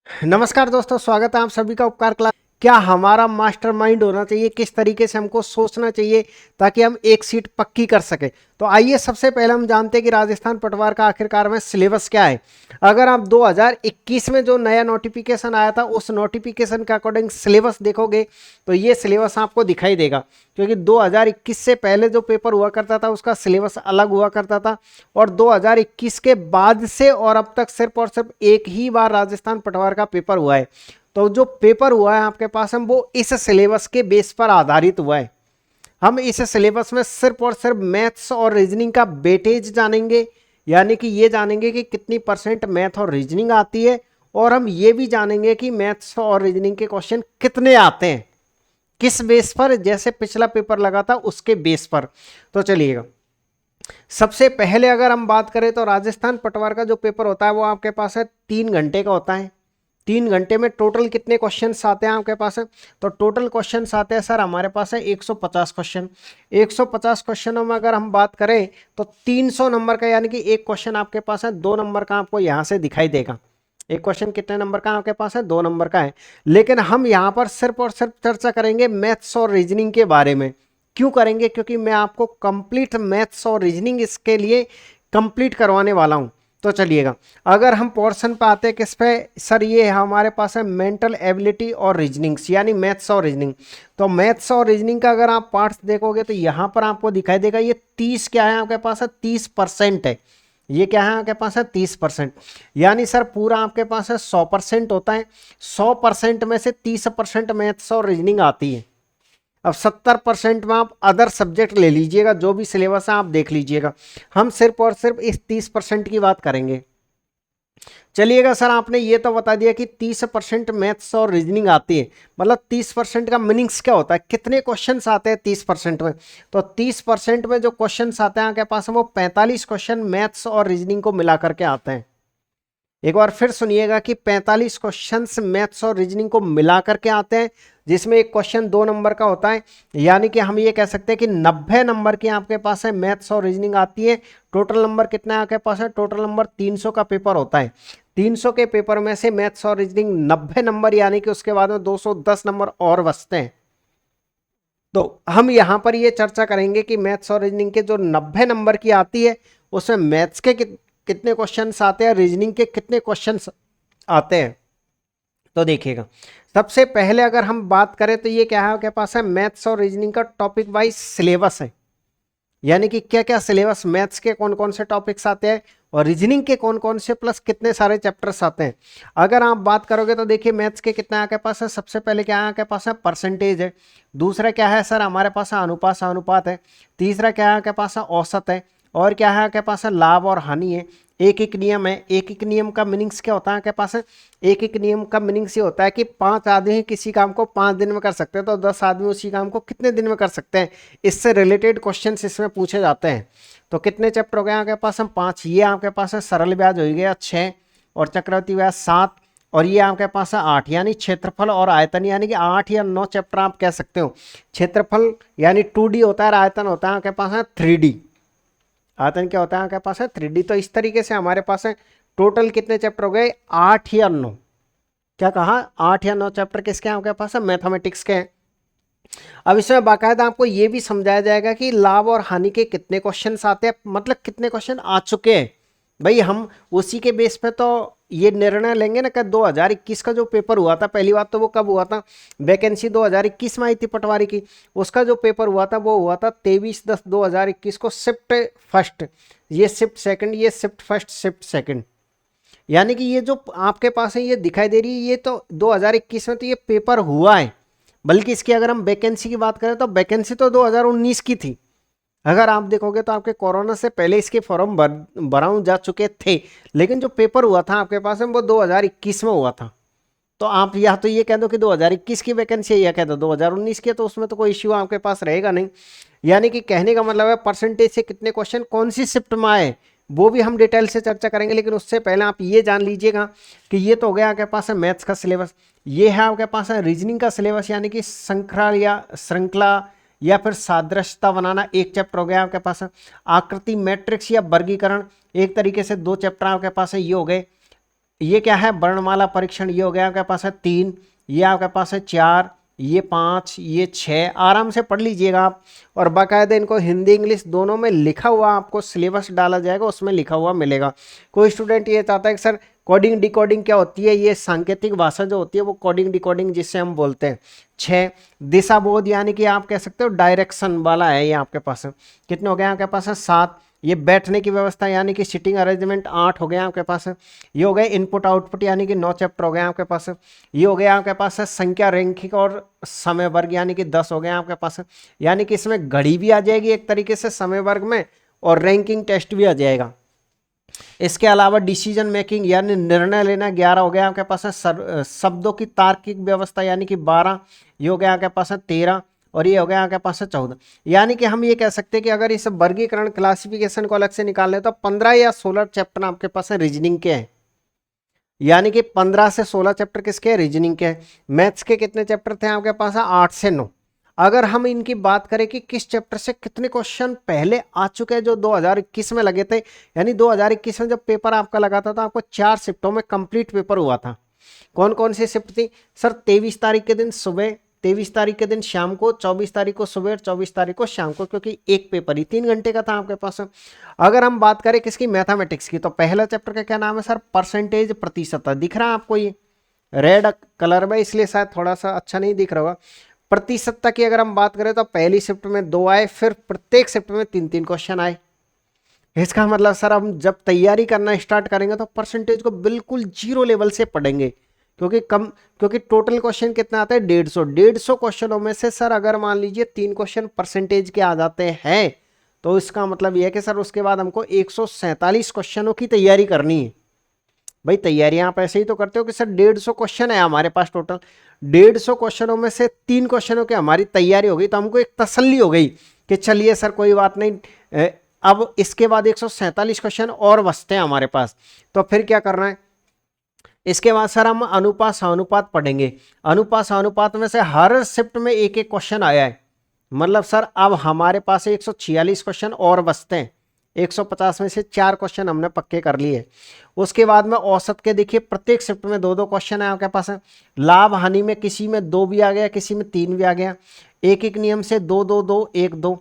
नमस्कार दोस्तों, स्वागत है आप सभी का उपकार क्लास। क्या हमारा मास्टरमाइंड होना चाहिए, किस तरीके से हमको सोचना चाहिए ताकि हम एक सीट पक्की कर सके। तो आइए सबसे पहले हम जानते हैं कि राजस्थान पटवार का आखिरकार में सिलेबस क्या है। अगर आप 2021 में जो नया नोटिफिकेशन आया था उस नोटिफिकेशन के अकॉर्डिंग सिलेबस देखोगे तो ये सिलेबस आपको दिखाई देगा, क्योंकि 2021 से पहले जो पेपर हुआ करता था उसका सिलेबस अलग हुआ करता था और 2021 के बाद से और अब तक सिर्फ और सिर्फ एक ही बार राजस्थान पटवार का पेपर हुआ है। तो जो पेपर हुआ है आपके पास हम वो इस सिलेबस के बेस पर आधारित हुआ है। हम इस सिलेबस में सिर्फ और सिर्फ मैथ्स और रीजनिंग का वेटेज जानेंगे, यानी कि ये जानेंगे कि कितनी परसेंट मैथ और रीजनिंग आती है, और हम ये भी जानेंगे कि मैथ्स और रीजनिंग के क्वेश्चन कितने आते हैं, किस बेस पर, जैसे पिछला पेपर लगा था उसके बेस पर। तो चलिएगा, सबसे पहले अगर हम बात करें तो राजस्थान पटवार का जो पेपर होता है वो आपके पास है 3 घंटे का होता है। 3 घंटे में टोटल कितने क्वेश्चंस आते हैं आपके पास है, तो टोटल क्वेश्चंस आते हैं सर हमारे पास है 150 क्वेश्चन। 150 क्वेश्चनों में अगर हम बात करें तो 300 नंबर का, यानी कि एक क्वेश्चन आपके पास है 2 नंबर का, आपको यहाँ से दिखाई देगा। एक क्वेश्चन कितने नंबर का आपके पास है, 2 नंबर का है। लेकिन हम यहाँ पर सिर्फ और सिर्फ चर्चा करेंगे मैथ्स और रीजनिंग के बारे में। क्यों करेंगे, क्योंकि मैं आपको कंप्लीट मैथ्स और रीजनिंग इसके लिए कंप्लीट करवाने वाला हूँ। तो चलिएगा, अगर हम पोर्शन पे आते हैं किस पे सर, ये हमारे पास है मेंटल एबिलिटी और रीजनिंग्स, यानी मैथ्स और रीजनिंग। तो मैथ्स और रीजनिंग का अगर आप पार्ट्स देखोगे तो यहाँ पर आपको दिखाई देगा ये 30 क्या है आपके पास है, 30% है। ये क्या है आपके पास है 30%, यानी सर पूरा आपके पास है 100% होता है। 100% में से 30% मैथ्स और रीजनिंग आती है। अब 70% में आप अदर सब्जेक्ट ले लीजिएगा, जो भी सिलेबस है आप देख लीजिएगा। हम सिर्फ और सिर्फ इस 30% की बात करेंगे। चलिएगा सर, आपने ये तो बता दिया कि 30% मैथ्स और रीजनिंग आती है, मतलब 30% का मीनिंग्स क्या होता है, कितने क्वेश्चंस आते हैं 30% में। तो 30% में जो क्वेश्चंस आते हैं आपके पास वो 45 क्वेश्चन मैथ्स और रीजनिंग को मिला करके आते हैं। एक बार फिर सुनिएगा कि 45 क्वेश्चंस मैथ्स और रीजनिंग को मिला करके आते हैं, जिसमें एक क्वेश्चन 2 नंबर का होता है। यानी कि हम ये कह सकते हैं कि 90 नंबर की आपके पास है मैथ्स और रीजनिंग आती है। टोटल नंबर कितना है आपके पास है, टोटल नंबर 300 का पेपर होता है। 300 के पेपर में से मैथ्स और रीजनिंग 90 नंबर, यानी कि उसके बाद में 210 नंबर और बचते हैं। तो हम यहाँ पर ये चर्चा करेंगे कि मैथ्स और रीजनिंग के जो 90 नंबर की आती है उसमें मैथ्स के कितने क्वेश्चंस आते हैं, रीजनिंग के कितने क्वेश्चंस आते हैं। तो देखिएगा, सबसे पहले अगर हम बात करें तो ये क्या है आपके पास है, मैथ्स और रीजनिंग का टॉपिक वाइज सिलेबस है, यानी कि क्या क्या सिलेबस, मैथ्स के कौन कौन से टॉपिक्स आते हैं और रीजनिंग के कौन कौन से, प्लस कितने सारे चैप्टर्स आते हैं। अगर आप बात करोगे तो देखिए मैथ्स के कितना आपके पास है, सबसे पहले क्या है आपके पास है, परसेंटेज है। दूसरा क्या है सर हमारे पास है, अनुपात अनुपात है। तीसरा क्या है आपके पास है, औसत है। और क्या है आपके पास है, लाभ और हानि है। एक एक नियम है। एक एक नियम का मीनिंग्स क्या होता है आपके पास है, एक एक नियम का मीनिंग्स ये होता है कि 5 आदमी किसी काम को 5 दिन में कर सकते हैं, तो 10 आदमी उसी काम को कितने दिन में कर सकते हैं। इससे रिलेटेड क्वेश्चंस इसमें पूछे जाते हैं। तो कितने चैप्टर हो गए आपके पास हम, 5। ये आपके पास है सरल ब्याज हो गया 6, और चक्रवृद्धि ब्याज 7, और ये आपके पास है 8, यानी क्षेत्रफल और आयतन, यानी कि 8 या 9 चैप्टर आप कह सकते हो। क्षेत्रफल यानी 2D होता है और आयतन होता है आपके पास है 3D। आयतन क्या होता है आपके पास है 3D। तो इस तरीके से हमारे पास है टोटल कितने चैप्टर हो गए, 8 या 9। क्या कहा, 8 या 9 चैप्टर किसके हैं आपके पास है, मैथमेटिक्स के हैं। अब इसमें बाकायदा आपको ये भी समझाया जाएगा कि लाभ और हानि के कितने क्वेश्चन आते हैं, मतलब कितने क्वेश्चन आ चुके हैं। भाई हम उसी के बेस पे तो ये निर्णय लेंगे ना कि 2021 का जो पेपर हुआ था, पहली बात तो वो कब हुआ था, वैकेंसी 2021 में आई थी पटवारी की। उसका जो पेपर हुआ था वो हुआ था 23/10/2021 को, शिफ्ट फर्स्ट, ये शिफ्ट सेकंड, ये शिफ्ट फर्स्ट, शिफ्ट सेकंड। यानी कि ये जो आपके पास है ये दिखाई दे रही है, ये तो 2021 में तो ये पेपर हुआ है। बल्कि इसकी अगर हम वैकेंसी की बात करें तो वैकेंसी तो 2019 की थी। अगर आप देखोगे तो आपके कोरोना से पहले इसके फॉर्म भराऊ जा चुके थे, लेकिन जो पेपर हुआ था आपके पास में वो 2021 में हुआ था। तो आप या तो ये कह दो कि 2021 की वैकेंसी है, या कह दो 2019 की है, तो उसमें तो कोई इश्यू आपके पास रहेगा नहीं। यानी कि कहने का मतलब है परसेंटेज से कितने क्वेश्चन कौन सी शिफ्ट में आए वो भी हम डिटेल से चर्चा करेंगे। लेकिन उससे पहले आप ये जान लीजिएगा कि ये तो हो गया आपके पास है मैथ्स का सिलेबस। ये है आपके पास है रीजनिंग का सिलेबस, यानी कि श्रृंखला या फिर सादृश्यता बनाना, एक चैप्टर हो गया आपके पास है। आकृति मैट्रिक्स या वर्गीकरण, एक तरीके से 2 चैप्टर आपके पास है, ये हो गए। ये क्या है, वर्णमाला परीक्षण, ये हो गया आपके पास है 3, ये आपके पास है 4, ये 5, ये 6, आराम से पढ़ लीजिएगा आप। और बाकायदा इनको हिंदी इंग्लिश दोनों में लिखा हुआ आपको सिलेबस डाला जाएगा, उसमें लिखा हुआ मिलेगा। कोई स्टूडेंट ये चाहता है कि सर कोडिंग डिकोडिंग क्या होती है, ये सांकेतिक भाषा जो होती है वो कोडिंग डिकोडिंग जिससे हम बोलते हैं। 6 दिशा बोध, यानी कि आप कह सकते हो डायरेक्शन वाला है ये आपके पास। कितने हो गए आपके पास है 7। ये बैठने की व्यवस्था यानी कि सिटिंग अरेंजमेंट 8 हो गया आपके पास। ये हो गए इनपुट आउटपुट यानी कि 9 चैप्टर हो गए आपके पास। ये हो गया आपके पास है संख्या रैंकिंग और समय वर्ग यानी कि 10 हो गए आपके पास। यानी कि इसमें घड़ी भी आ जाएगी एक तरीके से समय वर्ग में, और रैंकिंग टेस्ट भी आ जाएगा। इसके अलावा डिसीजन मेकिंग यानी निर्णय लेना 11 हो गया आपके पास है। शब्दों की तार्किक व्यवस्था यानी कि 12। ये हो गया आपके पास है 13, और ये हो गया आपके पास है 14। यानी कि हम ये कह सकते हैं कि अगर इस वर्गीकरण क्लासिफिकेशन को अलग से निकाल लें तो 15 या 16 चैप्टर आपके पास है रीजनिंग के हैं। यानी कि 15 से 16 चैप्टर किसके हैं, रीजनिंग के हैं। मैथ्स के कितने चैप्टर थे आपके पास है, 8 से 9। अगर हम इनकी बात करें कि किस चैप्टर से कितने क्वेश्चन पहले आ चुके हैं जो 2021 में लगे थे, यानी 2021 में जब पेपर आपका लगा था तो आपको 4 शिफ्टों में कंप्लीट पेपर हुआ था। कौन कौन सी शिफ्ट थी सर, 23 तारीख के दिन सुबह, 23 तारीख के दिन शाम को, 24 तारीख को सुबह और 24 तारीख को शाम को, क्योंकि एक पेपर ही 3 घंटे का था आपके पास। अगर हम बात करें किसकी, मैथमेटिक्स की, तो पहला चैप्टर का क्या नाम है सर, परसेंटेज, प्रतिशत। दिख रहा है आपको ये रेड कलर में, इसलिए शायद थोड़ा सा अच्छा नहीं दिख रहा होगा। प्रतिशत की अगर हम बात करें तो पहली शिफ्ट में 2 आए, फिर प्रत्येक शिफ्ट में 3-3 क्वेश्चन आए। इसका मतलब सर हम जब तैयारी करना स्टार्ट करेंगे तो परसेंटेज को बिल्कुल जीरो लेवल से पढ़ेंगे, क्योंकि टोटल क्वेश्चन कितना आता है, 150 क्वेश्चनों में से सर अगर मान लीजिए 3 क्वेश्चन परसेंटेज के आ जाते हैं तो इसका मतलब यह है कि सर उसके बाद हमको 147 क्वेश्चनों की तैयारी करनी है। भाई तैयारियां आप ऐसे ही तो करते हो कि सर 150 क्वेश्चन है हमारे पास टोटल, 150 क्वेश्चनों में से 3 क्वेश्चनों की हमारी तैयारी हो गई तो हमको एक तसल्ली हो गई कि चलिए सर कोई बात नहीं, अब इसके बाद 147 क्वेश्चन और बचते हैं हमारे पास, तो फिर क्या करना है। इसके बाद सर हम अनुपात समानुपात पढ़ेंगे। अनुपात समानुपात में से हर शिफ्ट में एक एक क्वेश्चन आया है, मतलब सर अब हमारे पास 146 क्वेश्चन और बचते हैं। 150 में से 4 क्वेश्चन हमने पक्के कर लिए। उसके बाद में औसत के देखिए प्रत्येक शिफ्ट में 2-2 क्वेश्चन है आपके पास। लाभ हानि में किसी में 2 भी आ गया, किसी में 3 भी आ गया। एक एक नियम से 2-2-2-1-2।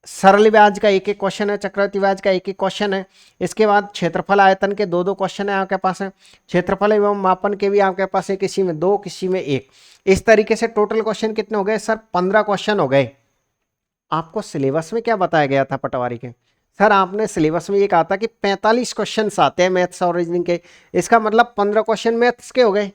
सरल ब्याज का एक एक क्वेश्चन है, चक्रवृद्धि ब्याज का एक एक क्वेश्चन है। इसके बाद क्षेत्रफल आयतन के 2-2 क्वेश्चन है आपके पास है। क्षेत्रफल एवं मापन के भी आपके पास है, किसी में 2 किसी में 1। इस तरीके से टोटल क्वेश्चन कितने हो गए सर, 15 क्वेश्चन हो गए। आपको सिलेबस में क्या बताया गया था पटवारी के, सर आपने सिलेबस में ये कहा था कि 45 क्वेश्चन आते हैं मैथ्स और रीजनिंग के, इसका मतलब 15 क्वेश्चन मैथ्स के हो गए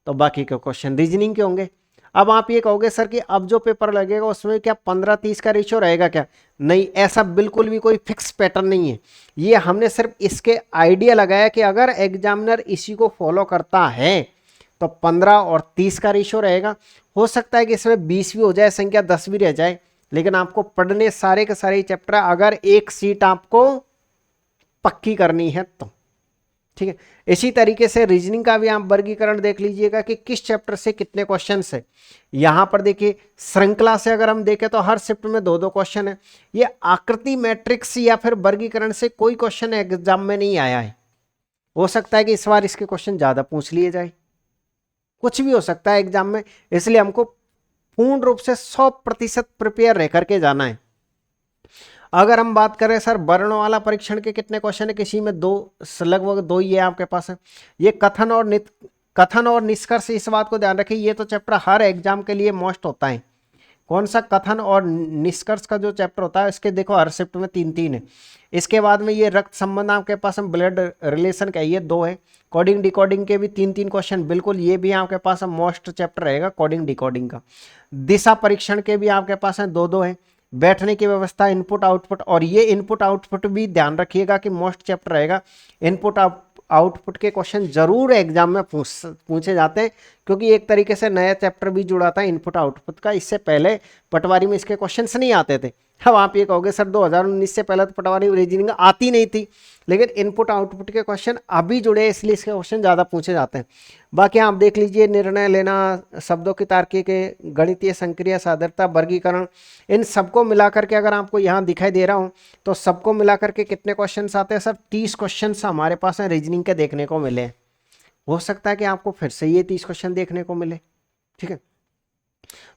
तो बाकी के क्वेश्चन रीजनिंग के होंगे। अब आप ये कहोगे सर कि अब जो पेपर लगेगा उसमें क्या 15-30 का रेशियो रहेगा क्या, नहीं, ऐसा बिल्कुल भी कोई फिक्स पैटर्न नहीं है। ये हमने सिर्फ इसके आइडिया लगाया कि अगर एग्जामिनर इसी को फॉलो करता है तो 15 और 30 का रेशियो रहेगा। हो सकता है कि इसमें 20 भी हो जाए संख्या, 10 भी रह जाए, लेकिन आपको पढ़ने सारे के सारे चैप्टर, अगर एक सीट आपको पक्की करनी है तो ठीक है। इसी तरीके से रीजनिंग का भी आप वर्गीकरण देख लीजिएगा कि किस चैप्टर से कितने क्वेश्चन है। यहां पर देखिए श्रृंखला से अगर हम देखें तो हर शिफ्ट में 2-2 क्वेश्चन है। ये आकृति मैट्रिक्स या फिर वर्गीकरण से कोई क्वेश्चन एग्जाम में नहीं आया है। हो सकता है कि इस बार इसके क्वेश्चन ज्यादा पूछ लिए जाए, कुछ भी हो सकता है एग्जाम में, इसलिए हमको पूर्ण रूप से 100% प्रिपेयर रह करके जाना है। अगर हम बात करें सर वर्णमाला परीक्षण के कितने क्वेश्चन है, किसी में 2, लगभग 2 ही है आपके पास है। ये कथन और निष्कर्ष, इस बात को ध्यान रखिए, ये तो चैप्टर हर एग्जाम के लिए मोस्ट होता है। कौन सा, कथन और निष्कर्ष का जो चैप्टर होता है इसके देखो हर शिफ्ट में 3-3 है। इसके बाद में ये रक्त संबंध आपके पास ब्लड रिलेशन का ये 2 है। कोडिंग डिकोडिंग के भी 3-3 क्वेश्चन, बिल्कुल ये भी आपके पास मोस्ट चैप्टर रहेगा कोडिंग डिकोडिंग का। दिशा परीक्षण के भी आपके पास है 2-2 है। बैठने की व्यवस्था, इनपुट आउटपुट, और ये इनपुट आउटपुट भी ध्यान रखिएगा कि मोस्ट चैप्टर रहेगा। इनपुट आउटपुट के क्वेश्चन जरूर एग्जाम में पूछे जाते हैं, क्योंकि एक तरीके से नया चैप्टर भी जुड़ा था इनपुट आउटपुट का। इससे पहले पटवारी में इसके क्वेश्चंस नहीं आते थे। अब आप ये कहोगे सर 2019 से पहले तो पटवारी रीजनिंग आती नहीं थी, लेकिन इनपुट आउटपुट के क्वेश्चन अभी जुड़े इसलिए इसके क्वेश्चन ज़्यादा पूछे जाते हैं। बाकी आप देख लीजिए निर्णय लेना, शब्दों की तार्किक, गणितीय संक्रिया, सादरता, वर्गीकरण, इन सबको मिलाकर के अगर आपको यहाँ दिखाई दे रहा हूँ तो सबको मिलाकर के कितने क्वेश्चन आते हैं सर, 30 क्वेश्चन हमारे पास हैं रीजनिंग के देखने को मिले हैं। हो सकता है कि आपको फिर से ये 30 क्वेश्चन देखने को मिले। ठीक है,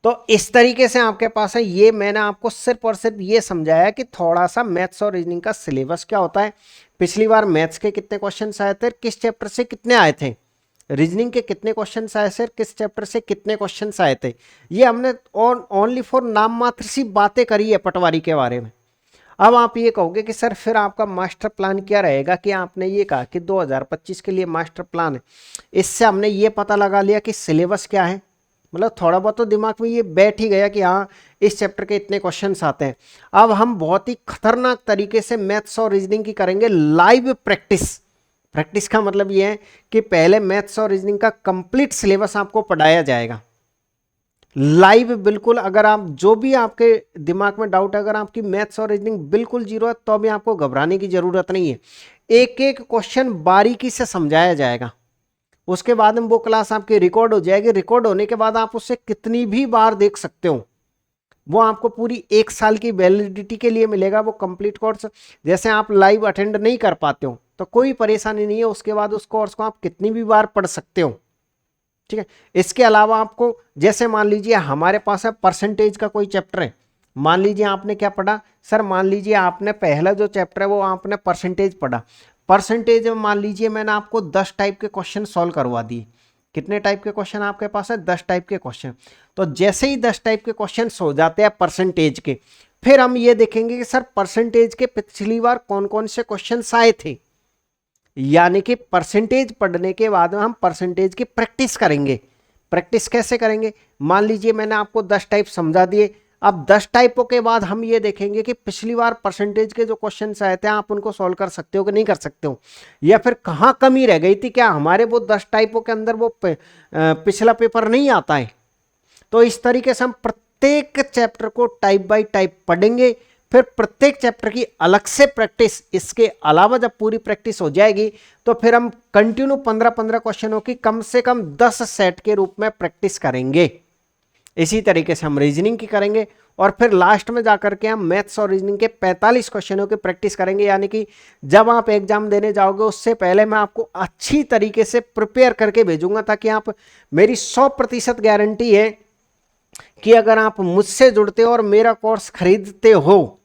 तो इस तरीके से आपके पास है। ये मैंने आपको सिर्फ और सिर्फ ये समझाया कि थोड़ा सा मैथ्स और रीजनिंग का सिलेबस क्या होता है, पिछली बार मैथ्स के कितने क्वेश्चन आए थे, किस चैप्टर से कितने आए थे, रीजनिंग के कितने क्वेश्चन आए थे, किस चैप्टर से कितने क्वेश्चन आए थे। ये हमने ओनली फॉर नाम मात्र सी बातें करी है पटवारी के बारे में। अब आप ये कहोगे कि सर फिर आपका मास्टर प्लान क्या रहेगा, कि आपने ये कहा कि 2025 के लिए मास्टर प्लान है, इससे हमने ये पता लगा लिया कि सिलेबस क्या है, मतलब थोड़ा बहुत तो दिमाग में ये बैठ ही गया कि हाँ इस चैप्टर के इतने क्वेश्चंस आते हैं। अब हम बहुत ही खतरनाक तरीके से मैथ्स और रीजनिंग की करेंगे लाइव प्रैक्टिस। प्रैक्टिस का मतलब ये है कि पहले मैथ्स और रीजनिंग का कंप्लीट सिलेबस आपको पढ़ाया जाएगा लाइव, बिल्कुल। अगर आप जो भी आपके दिमाग में डाउट है, अगर आपकी मैथ्स और रीजनिंग बिल्कुल जीरो है, तो भी आपको घबराने की जरूरत नहीं है। एक एक क्वेश्चन बारीकी से समझाया जाएगा। उसके बाद में वो क्लास आपकी रिकॉर्ड हो जाएगी। रिकॉर्ड होने के बाद आप उसे कितनी भी बार देख सकते हो। वो आपको पूरी 1 साल की वैलिडिटी के लिए मिलेगा वो कंप्लीट कोर्स। जैसे आप लाइव अटेंड नहीं कर पाते हो तो कोई परेशानी नहीं है, उसके बाद उस कोर्स को आप कितनी भी बार पढ़ सकते हो। ठीक है, इसके अलावा आपको जैसे मान लीजिए हमारे पास है परसेंटेज का कोई चैप्टर है। मान लीजिए आपने क्या पढ़ा, सर मान लीजिए आपने पहला जो चैप्टर है वो आपने परसेंटेज पढ़ा। परसेंटेज में मान लीजिए मैंने आपको 10 टाइप के क्वेश्चन सॉल्व करवा दिए। कितने टाइप के क्वेश्चन आपके पास है, 10 टाइप के क्वेश्चन। तो जैसे ही 10 टाइप के क्वेश्चन हो जाते हैं परसेंटेज के, फिर हम ये देखेंगे कि सर परसेंटेज के पिछली बार कौन कौन से क्वेश्चन आए थे। यानी कि परसेंटेज पढ़ने के बाद में हम परसेंटेज की प्रैक्टिस करेंगे। प्रैक्टिस कैसे करेंगे, मान लीजिए मैंने आपको 10 टाइप समझा दिए। अब 10 टाइपों के बाद हम ये देखेंगे कि पिछली बार परसेंटेज के जो क्वेश्चन आए थे आप उनको सॉल्व कर सकते हो कि नहीं कर सकते हो, या फिर कहाँ कमी रह गई थी, क्या हमारे वो 10 टाइपों के अंदर वो पिछला पेपर नहीं आता है। तो इस तरीके से हम प्रत्येक चैप्टर को टाइप बाय टाइप पढ़ेंगे, फिर प्रत्येक चैप्टर की अलग से प्रैक्टिस। इसके अलावा जब पूरी प्रैक्टिस हो जाएगी तो फिर हम कंटिन्यू 15-15 क्वेश्चनों की कम से कम 10 सेट के रूप में प्रैक्टिस करेंगे। इसी तरीके से हम रीजनिंग की करेंगे और फिर लास्ट में जाकर के हम मैथ्स और रीजनिंग के 45 क्वेश्चनों की प्रैक्टिस करेंगे। यानी कि जब आप एग्जाम देने जाओगे उससे पहले मैं आपको अच्छी तरीके से प्रिपेयर करके भेजूंगा, ताकि आप, मेरी 100% गारंटी है कि अगर आप मुझसे जुड़ते हो और मेरा कोर्स खरीदते हो,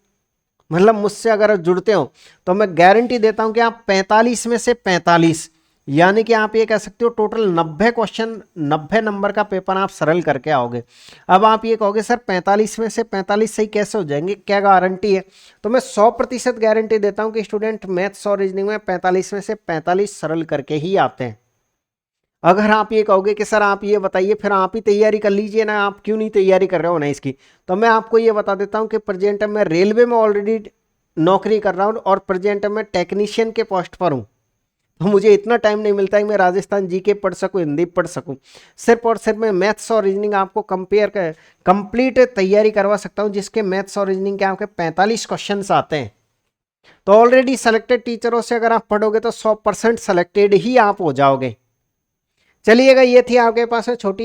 मतलब मुझसे अगर जुड़ते हो, तो मैं गारंटी देता हूं कि आप 45 में से 45, यानी कि आप ये कह सकते हो टोटल 90 क्वेश्चन, 90 नंबर का पेपर आप सरल करके आओगे। अब आप ये कहोगे सर 45 में से 45 सही कैसे हो जाएंगे, क्या गारंटी है। तो मैं 100% गारंटी देता हूं कि स्टूडेंट मैथ्स और रीजनिंग में 45 में से 45 सरल करके ही आते हैं। अगर आप ये कहोगे कि सर आप ये बताइए, फिर आप ही तैयारी कर लीजिए ना, आप क्यों नहीं तैयारी कर रहे हो ना इसकी, तो मैं आपको ये बता देता हूँ कि प्रेजेंट में रेलवे में ऑलरेडी नौकरी कर रहा हूँ और प्रेजेंट में टेक्नीशियन के पोस्ट पर हूँ। तो मुझे इतना टाइम नहीं मिलता है कि मैं राजस्थान जीके पढ़ सकूँ, हिंदी पढ़ सकूँ। सिर्फ और सिर्फ मैं मैथ्स और रीजनिंग आपको कंप्लीट तैयारी करवा सकता हूँ, जिसके मैथ्स और रीजनिंग के आपके 45 क्वेश्चन आते हैं। तो ऑलरेडी सेलेक्टेड टीचरों से अगर आप पढ़ोगे तो 100% सेलेक्टेड ही आप हो जाओगे। चलिएगा, ये थी आपके पास छोटी